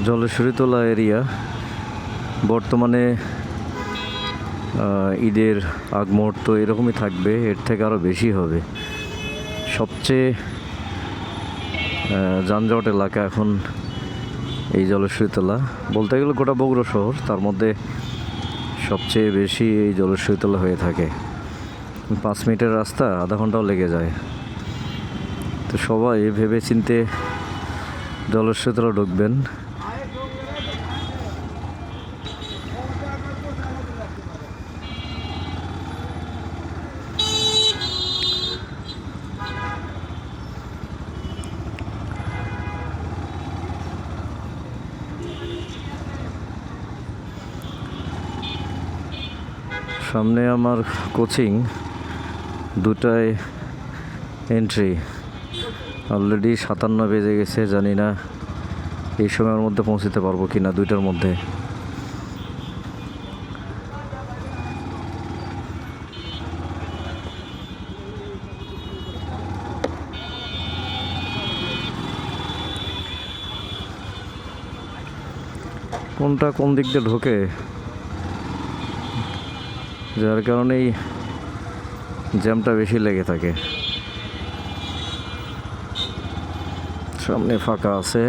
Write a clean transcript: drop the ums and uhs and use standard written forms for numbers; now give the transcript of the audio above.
Jaleshwaritala area বর্তমানে ঈদের আগ মুহূর্ত এরকমই থাকবে, এর থেকে আরও বেশি হবে। সবচেয়ে যানজট এলাকা এখন এই জলেশ্বরীতলা, বলতে গেলে গোটা বগুড়া শহর, তার মধ্যে সবচেয়ে বেশি এই জলেশ্বরীতলা হয়ে থাকে। 5 মিনিটের রাস্তা আধা ঘন্টাও লেগে যায়। তো সবাই ভেবে চিন্তে জলেশ্বরীতলা ঢুকবেন। সামনে আমার কোচিং, 2টায় এন্ট্রি, অলরেডি 57 বেজে গেছে। জানি না এই সময়ের মধ্যে পৌঁছতে পারবো কি না, 2টার মধ্যে। কোনটা কোন দিক দিয়ে ঢোকে, যার কারণেই জ্যামটা বেশি লেগে থাকে। সামনে ফাঁকা আছে।